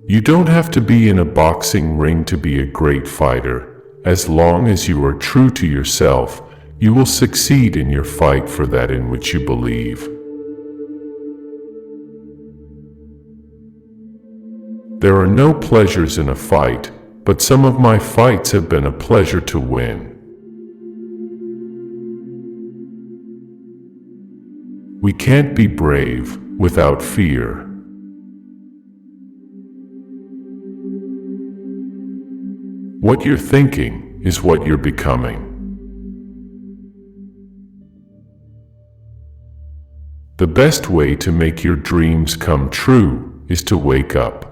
You don't have to be in a boxing ring to be a great fighter. As long as you are true to yourself, you will succeed in your fight for that in which you believe. There are no pleasures in a fight, but some of my fights have been a pleasure to win. We can't be brave without fear. What you're thinking is what you're becoming. The best way to make your dreams come true is to wake up.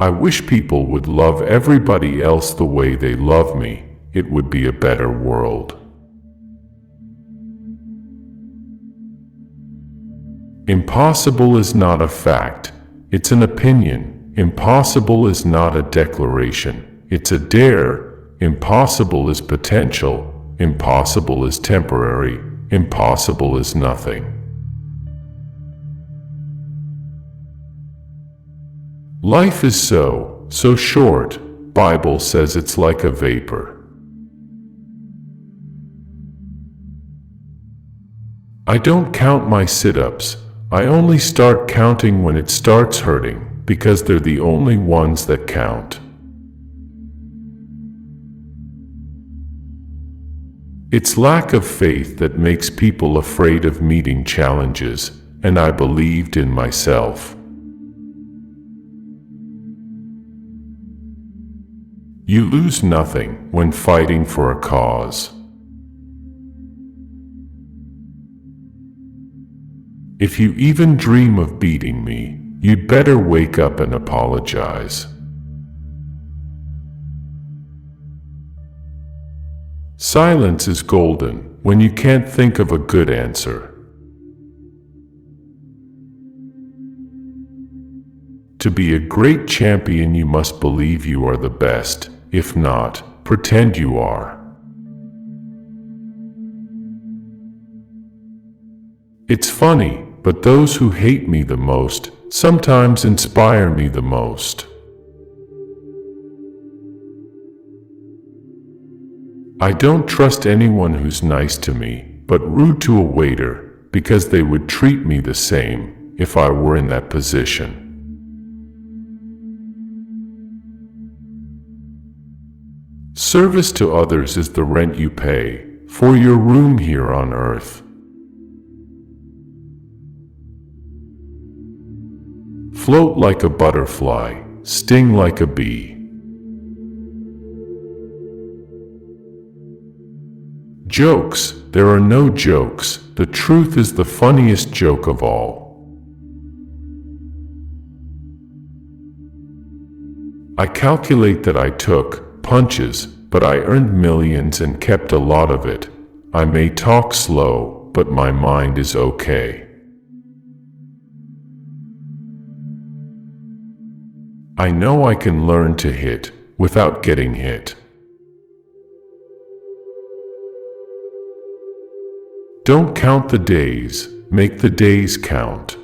I wish people would love everybody else the way they love me. It would be a better world. Impossible is not a fact. It's an opinion. Impossible is not a declaration. It's a dare. Impossible is potential. Impossible is temporary. Impossible is nothing. Life is so short. Bible says it's like a vapor. I don't count my sit-ups. I only start counting when it starts hurting, because they're the only ones that count. It's lack of faith that makes people afraid of meeting challenges, and I believed in myself. You lose nothing when fighting for a cause. If you even dream of beating me, you'd better wake up and apologize. Silence is golden when you can't think of a good answer. To be a great champion, you must believe you are the best. If not, pretend you are. It's funny, but those who hate me the most sometimes inspire me the most. I don't trust anyone who's nice to me, but rude to a waiter, because they would treat me the same if I were in that position. Service to others is the rent you pay for your room here on earth. Float like a butterfly, sting like a bee. Jokes, there are no jokes. The truth is the funniest joke of all. I calculate that I took punches, but I earned millions and kept a lot of it. I may talk slow, but my mind is okay. I know I can learn to hit without getting hit. Don't count the days, make the days count.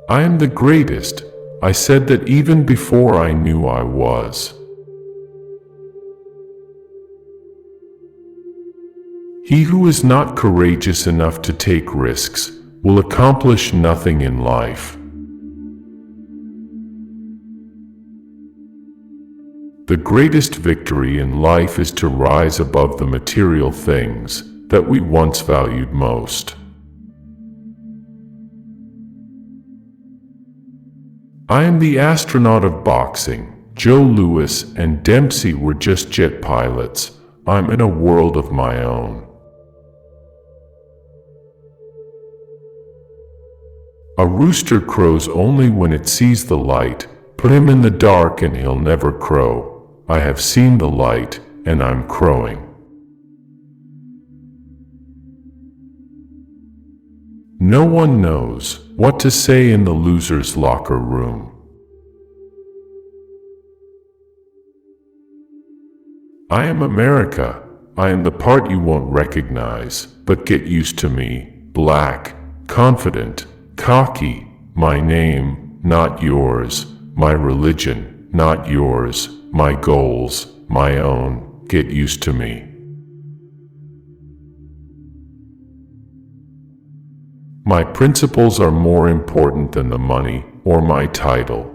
I am the greatest. I said that even before I knew I was. He who is not courageous enough to take risks will accomplish nothing in life. The greatest victory in life is to rise above the material things that we once valued most. I am the astronaut of boxing. Joe Louis and Dempsey were just jet pilots. I'm in a world of my own. A rooster crows only when it sees the light. Put him in the dark and he'll never crow. I have seen the light, and I'm crowing. No one knows what to say in the loser's locker room. I am America. I am the part you won't recognize, but get used to me. Black, confident, cocky, my name, not yours, my religion, not yours, my goals, my own, get used to me. My principles are more important than the money or my title.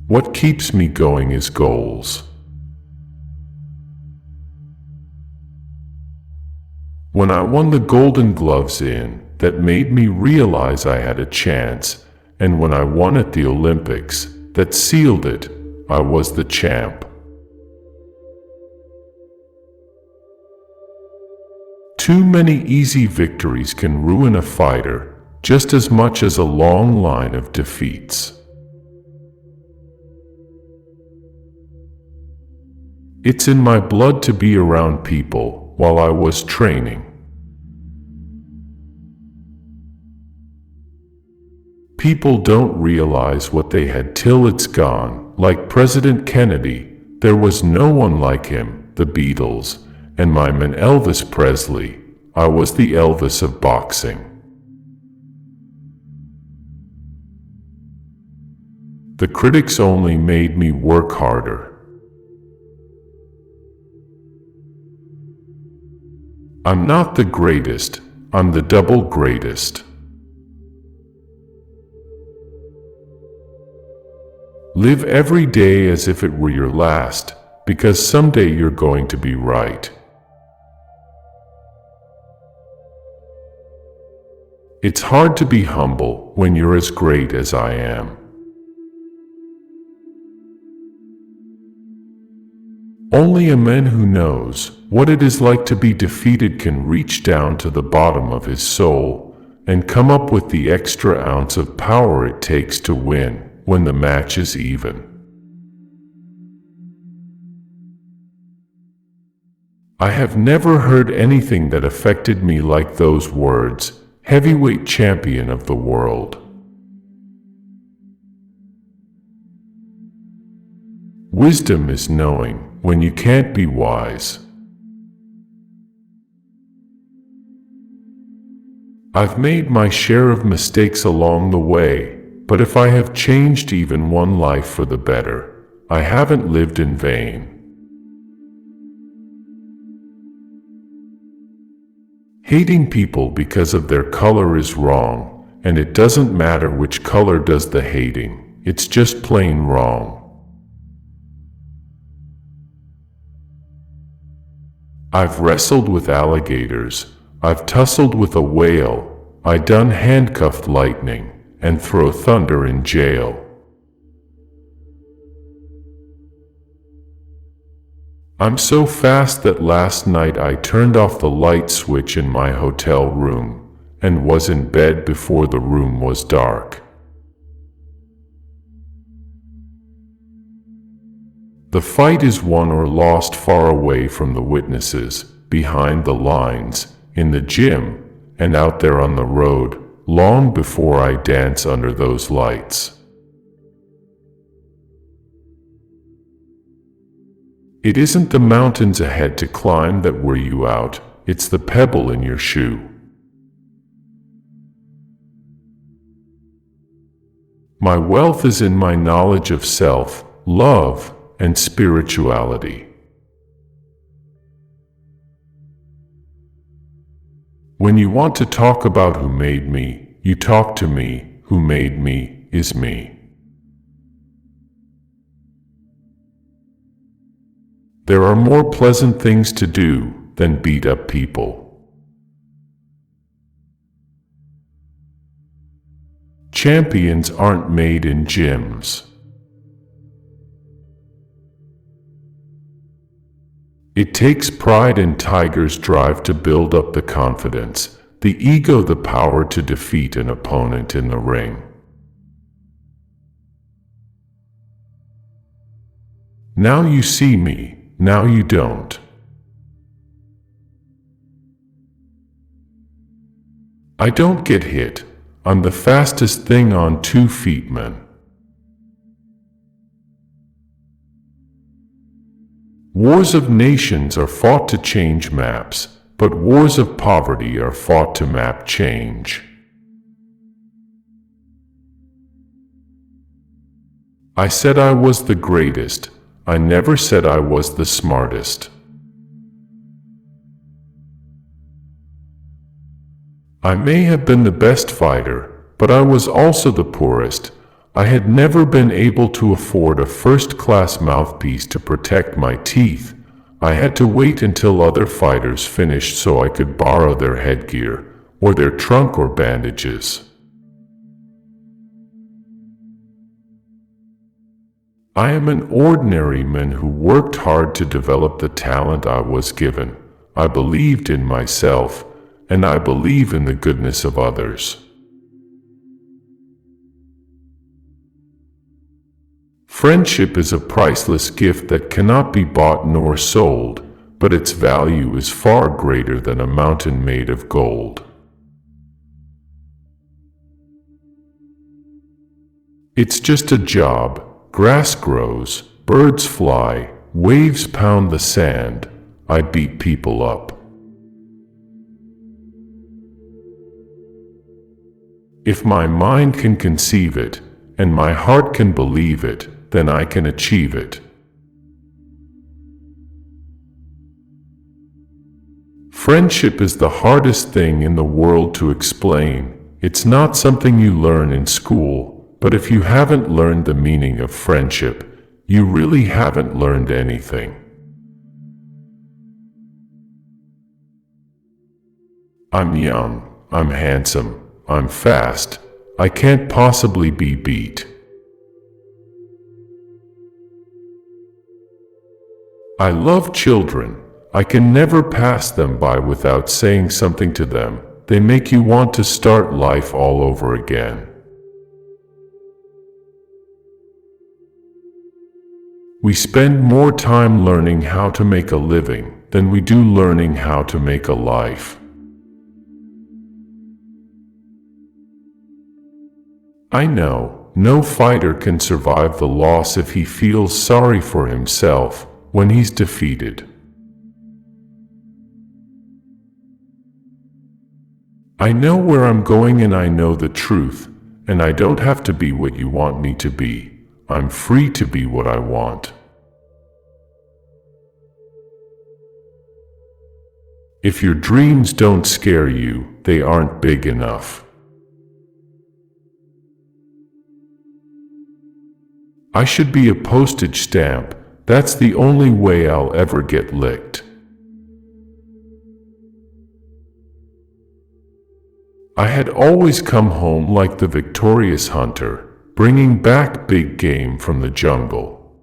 What keeps me going is goals. When I won the Golden Gloves that made me realize I had a chance, and when I won at the Olympics, that sealed it, I was the champ. Too many easy victories can ruin a fighter just as much as a long line of defeats. It's in my blood to be around people while I was training. People don't realize what they had till it's gone. Like President Kennedy, there was no one like him, the Beatles, and my man Elvis Presley. I was the Elvis of boxing. The critics only made me work harder. I'm not the greatest, I'm the double greatest. Live every day as if it were your last, because someday you're going to be right. It's hard to be humble when you're as great as I am. Only a man who knows what it is like to be defeated can reach down to the bottom of his soul and come up with the extra ounce of power it takes to win when the match is even. I have never heard anything that affected me like those words, heavyweight champion of the world. Wisdom is knowing when you can't be wise. I've made my share of mistakes along the way, but if I have changed even one life for the better, I haven't lived in vain. Hating people because of their color is wrong, and it doesn't matter which color does the hating, it's just plain wrong. I've wrestled with alligators, I've tussled with a whale, I done handcuffed lightning, and throw thunder in jail. I'm so fast that last night I turned off the light switch in my hotel room, and was in bed before the room was dark. The fight is won or lost far away from the witnesses, behind the lines, in the gym, and out there on the road, long before I dance under those lights. It isn't the mountains ahead to climb that wear you out, it's the pebble in your shoe. My wealth is in my knowledge of self, love, and spirituality. When you want to talk about who made me, you talk to me. Who made me is me. There are more pleasant things to do than beat up people. Champions aren't made in gyms. It takes pride and tiger's drive to build up the confidence, the ego, the power to defeat an opponent in the ring. Now you see me, now you don't. I don't get hit, I'm the fastest thing on 2 feet, man. Wars of nations are fought to change maps, but wars of poverty are fought to map change. I said I was the greatest. I never said I was the smartest. I may have been the best fighter, but I was also the poorest. I had never been able to afford a first-class mouthpiece to protect my teeth. I had to wait until other fighters finished so I could borrow their headgear, or their trunk or bandages. I am an ordinary man who worked hard to develop the talent I was given. I believed in myself, and I believe in the goodness of others. Friendship is a priceless gift that cannot be bought nor sold, but its value is far greater than a mountain made of gold. It's just a job. Grass grows, birds fly, waves pound the sand. I beat people up. If my mind can conceive it, and my heart can believe it, then I can achieve it. Friendship is the hardest thing in the world to explain. It's not something you learn in school. But if you haven't learned the meaning of friendship, you really haven't learned anything. I'm young, I'm handsome, I'm fast, I can't possibly be beat. I love children, I can never pass them by without saying something to them. They make you want to start life all over again. We spend more time learning how to make a living than we do learning how to make a life. I know, no fighter can survive the loss if he feels sorry for himself when he's defeated. I know where I'm going and I know the truth, and I don't have to be what you want me to be. I'm free to be what I want. If your dreams don't scare you, they aren't big enough. I should be a postage stamp. That's the only way I'll ever get licked. I had always come home like the victorious hunter, bringing back big game from the jungle.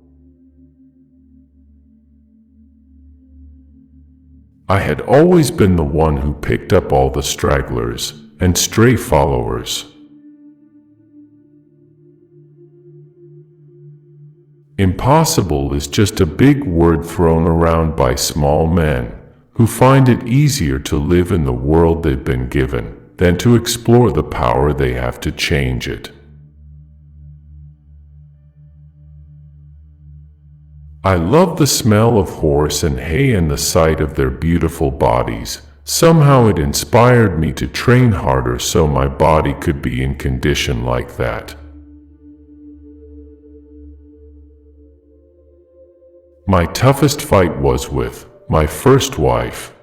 I had always been the one who picked up all the stragglers and stray followers. Impossible is just a big word thrown around by small men who find it easier to live in the world they've been given than to explore the power they have to change it. I love the smell of horse and hay and the sight of their beautiful bodies. Somehow it inspired me to train harder so my body could be in condition like that. My toughest fight was with my first wife.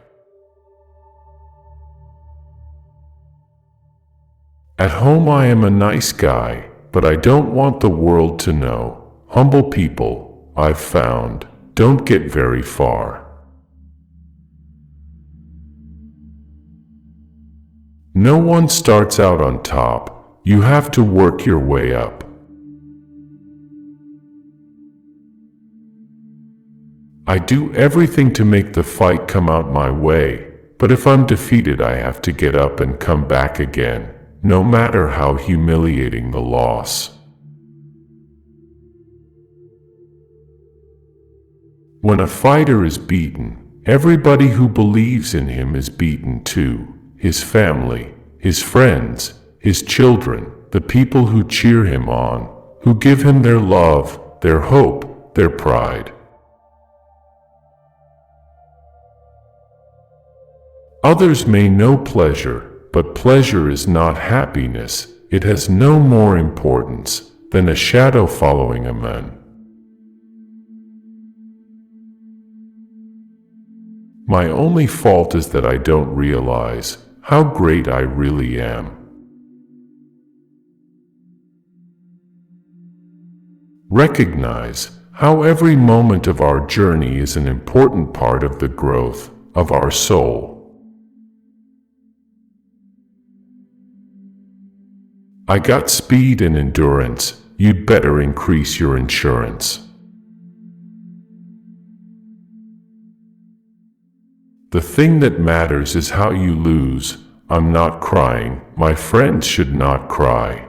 At home I am a nice guy, but I don't want the world to know. Humble people, I've found, don't get very far. No one starts out on top. You have to work your way up. I do everything to make the fight come out my way, but if I'm defeated I have to get up and come back again, no matter how humiliating the loss. When a fighter is beaten, everybody who believes in him is beaten too. His family, his friends, his children, the people who cheer him on, who give him their love, their hope, their pride. Others may know pleasure, but pleasure is not happiness. It has no more importance than a shadow following a man. My only fault is that I don't realize how great I really am. Recognize how every moment of our journey is an important part of the growth of our soul. I got speed and endurance. You'd better increase your insurance. The thing that matters is how you lose. I'm not crying. My friends should not cry.